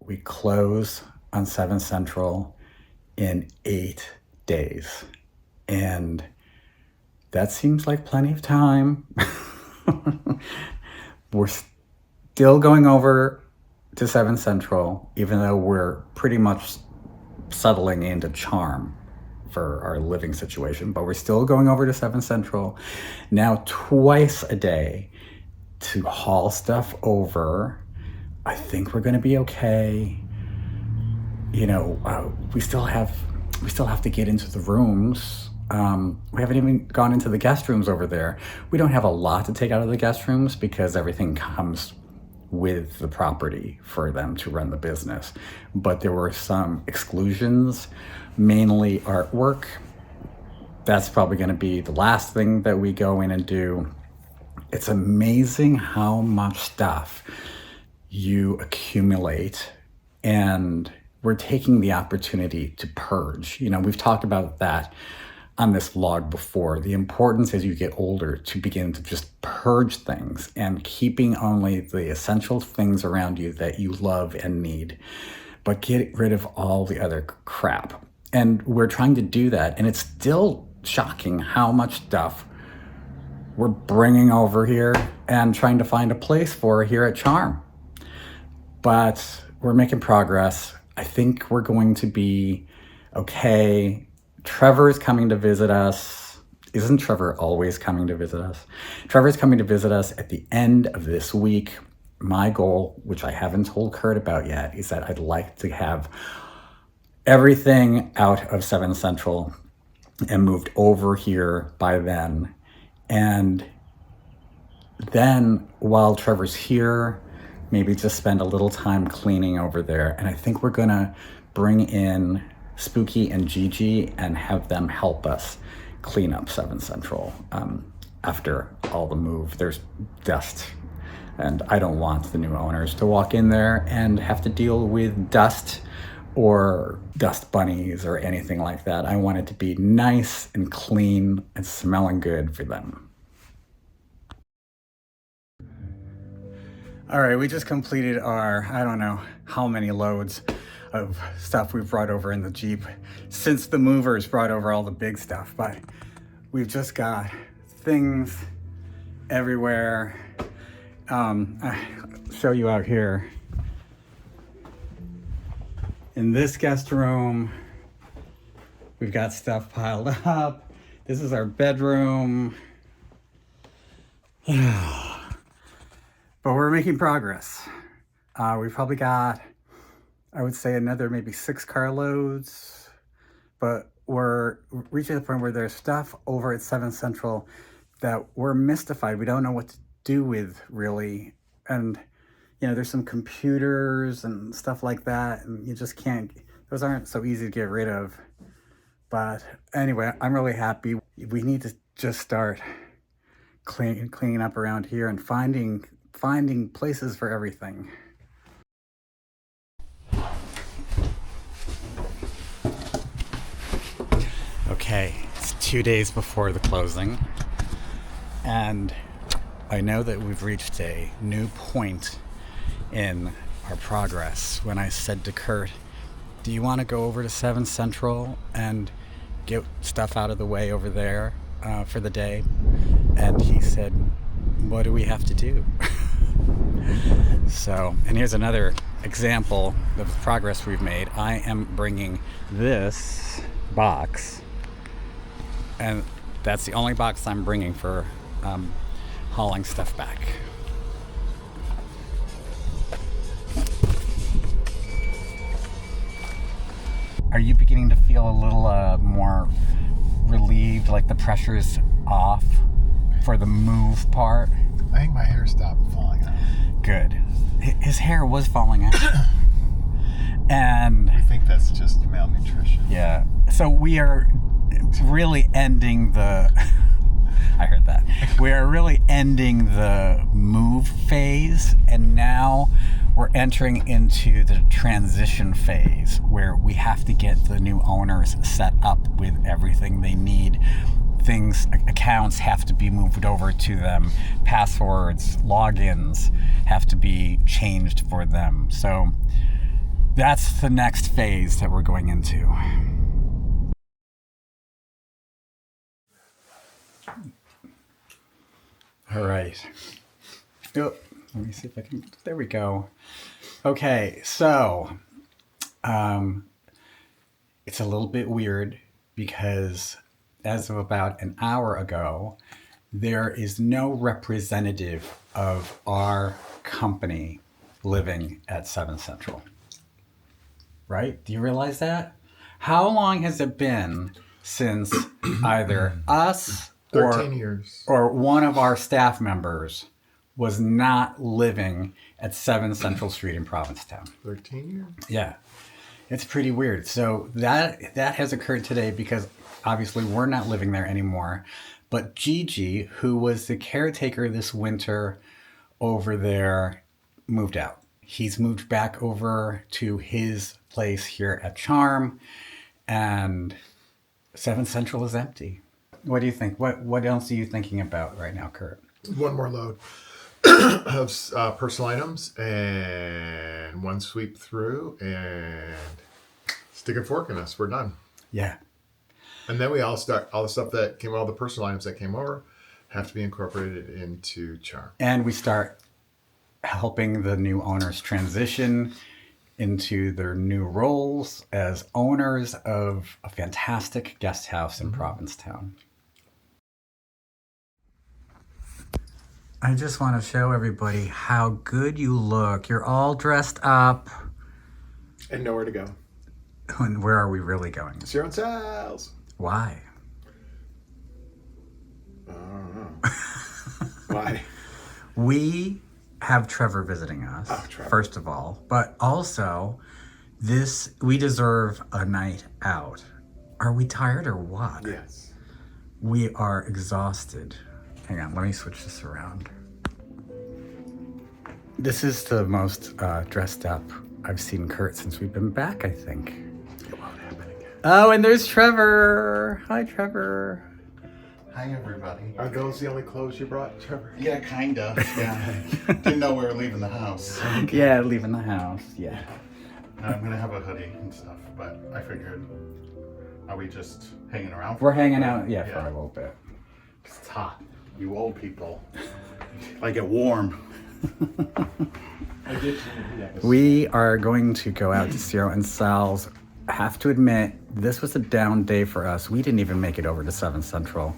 we close on 7 Central in 8 days. And that seems like plenty of time. We're still going over to 7 Central, even though we're pretty much settling into Charm for our living situation, but we're still going over to 7 Central now twice a day to haul stuff over. I think we're going to be okay. We still have to get into the rooms. We haven't even gone into the guest rooms over there. We don't have a lot to take out of the guest rooms because everything comes with the property for them to run the business. But there were some exclusions, mainly artwork. That's probably going to be the last thing that we go in and do. It's amazing how much stuff you accumulate, and we're taking the opportunity to purge. We've talked about that on this vlog before, the importance as you get older to begin to just purge things and keeping only the essential things around you that you love and need, but get rid of all the other crap. And we're trying to do that, and it's still shocking how much stuff we're bringing over here and trying to find a place for here at Charm. But we're making progress. I think we're going to be okay. Trevor's coming to visit us. Isn't Trevor always coming to visit us? Trevor's coming to visit us at the end of this week. My goal, which I haven't told Kurt about yet, is that I'd like to have everything out of 7 Central and moved over here by then. And then while Trevor's here, maybe just spend a little time cleaning over there. And I think we're gonna bring in Spooky and Gigi and have them help us clean up 7 Central after all the move. There's dust, and I don't want the new owners to walk in there and have to deal with dust or dust bunnies or anything like that. I want it to be nice and clean and smelling good for them. All right, we just completed our, I don't know how many loads of stuff we've brought over in the Jeep since the movers brought over all the big stuff, but we've just got things everywhere. I'll show you out here. In this guest room, we've got stuff piled up. This is our bedroom. But we're making progress. We've probably got, I would say, another maybe 6 carloads, but we're reaching the point where there's stuff over at 7 Central that we're mystified. We don't know what to do with, really. And, there's some computers and stuff like that, and you just can't, those aren't so easy to get rid of. But anyway, I'm really happy. We need to just start cleaning up around here and finding places for everything. Okay, it's 2 days before the closing, and I know that we've reached a new point in our progress when I said to Kurt, do you want to go over to 7 Central and get stuff out of the way over there for the day? And he said, what do we have to do? So, and here's another example of the progress we've made. I am bringing this box, and that's the only box I'm bringing for hauling stuff back. Are you beginning to feel a little more relieved, like the pressure's off for the move part? I think my hair stopped falling out. Good. His hair was falling out. And I think that's just malnutrition. yeah, so we are really ending the I heard that. We are really ending the move phase, and now we're entering into the transition phase where we have to get the new owners set up with everything they need. Accounts have to be moved over to them. Passwords, logins have to be changed for them. So That's the next phase that we're going into. All right. Oh, let me see if I can. There we go. Okay, so it's a little bit weird because as of about an hour ago, there is no representative of our company living at 7 Central. Right? Do you realize that? How long has it been since either us 13 years. or one of our staff members was not living at 7 Central Street in Provincetown? 13 years? Yeah. It's pretty weird. So that has occurred today because obviously we're not living there anymore. But Gigi, who was the caretaker this winter over there, moved out. He's moved back over to his place here at Charm, and 7 Central is empty. What do you think? What else are you thinking about right now, Kurt? One more load of personal items and one sweep through and stick a fork in us. We're done. Yeah. And then we all start, all the stuff that came, all the personal items that came over have to be incorporated into Charm. And we start helping the new owners transition into their new roles as owners of a fantastic guest house in Provincetown. I just want to show everybody how good you look. You're all dressed up. And nowhere to go. And where are we really going? Zero and sales. Why? I don't know. Why? We have Trevor visiting us, Trevor. first of all, but also we deserve a night out. Are we tired or what? Yes. We are exhausted. Hang on, let me switch this around. This is the most dressed up I've seen Kurt since we've been back, I think. It won't happen again. Oh, and there's Trevor. Hi, Trevor. Hi, everybody. Are those the only clothes you brought, Trevor? Yeah, kinda. Yeah. Didn't know we were leaving the house. Yeah, leaving the house. Yeah. I'm gonna have a hoodie and stuff, but I figured, are we just hanging around? We're hanging out, for Yeah. a little bit. It's hot. You old people. I get warm. We are going to go out to Zero and Sal's. I have to admit, this was a down day for us. We didn't even make it over to 7 Central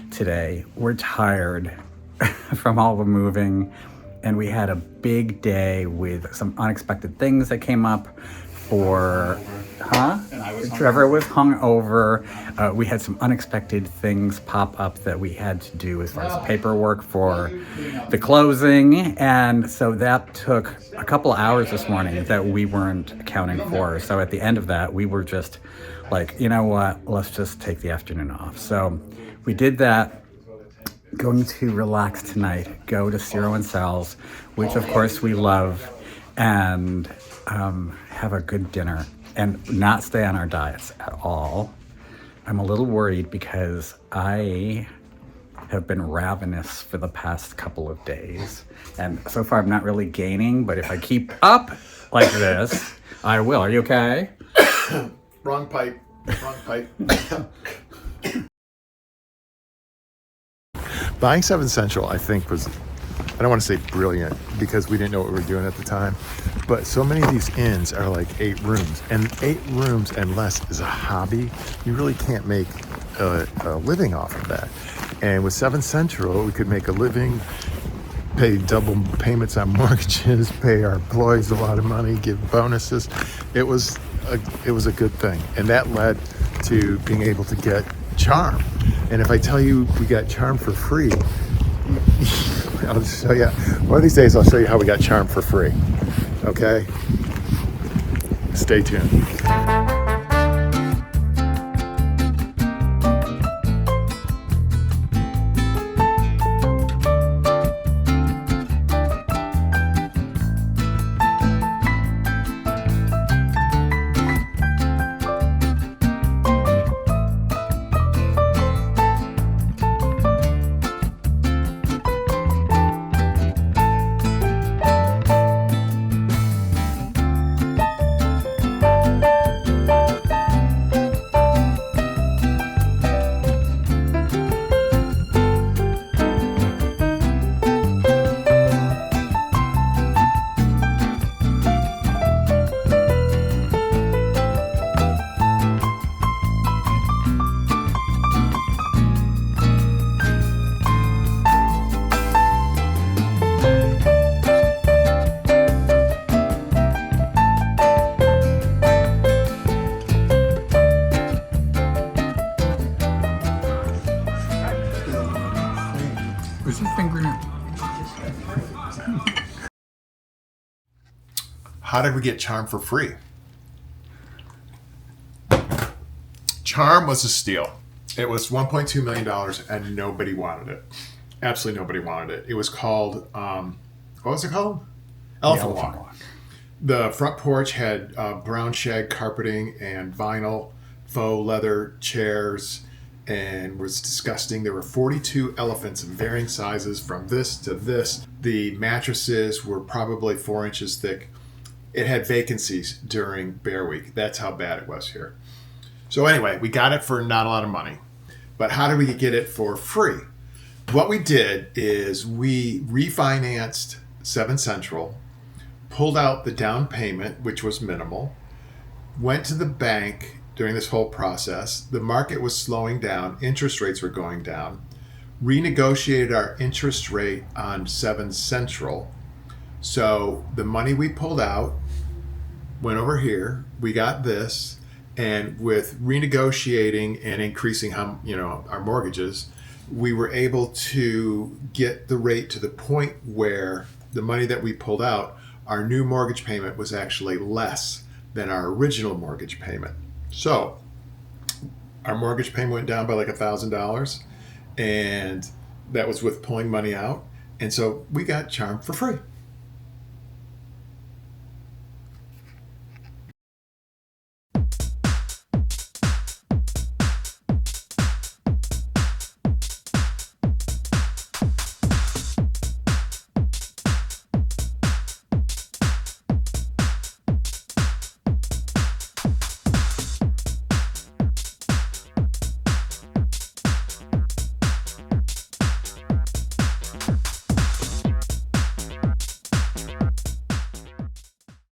today. We're tired from all the moving, and we had a big day with some unexpected things that came up for... Huh? And I was Trevor was hungover. We had some unexpected things pop up that we had to do as far as paperwork for the closing. And so that took a couple hours this morning that we weren't accounting for. So at the end of that, we were just like, you know what, let's just take the afternoon off. So we did that. Going to relax tonight, go to Zero and Sal's, which of course we love, and have a good dinner. And not stay on our diets at all. I'm a little worried because I have been ravenous for the past couple of days. And so far I'm not really gaining, but if I keep up like this, I will. Are you okay? Wrong pipe. Wrong pipe. Buying 7 Central, I think, was, I don't want to say brilliant because we didn't know what we were doing at the time, but so many of these inns are like 8 rooms, and 8 rooms and less is a hobby. You really can't make a living off of that. And with 7 Central, we could make a living, pay double payments on mortgages, pay our employees a lot of money, give bonuses. It was a good thing, and that led to being able to get Charm. And if I tell you we got Charm for free, I'll show you. One of these days, I'll show you how we got Charm for free. Okay? Stay tuned. how did we get Charm for free? Charm was a steal. It was $1.2 million and nobody wanted it. Absolutely nobody wanted it. It was called, what was it called? Elephant Walk. The front porch had brown shag carpeting and vinyl faux leather chairs and was disgusting. There were 42 elephants of varying sizes from this to this. The mattresses were probably 4 inches thick. It had vacancies during Bear Week. That's how bad it was here. So anyway, we got it for not a lot of money. But how did we get it for free? What we did is we refinanced 7 Central, pulled out the down payment, which was minimal, went to the bank during this whole process. The market was slowing down. Interest rates were going down. Renegotiated our interest rate on 7 Central. So the money we pulled out went over here. We got this. And with renegotiating and increasing our mortgages, we were able to get the rate to the point where the money that we pulled out, our new mortgage payment was actually less than our original mortgage payment. So our mortgage payment went down by like $1,000, and that was with pulling money out. And so we got Charm for free.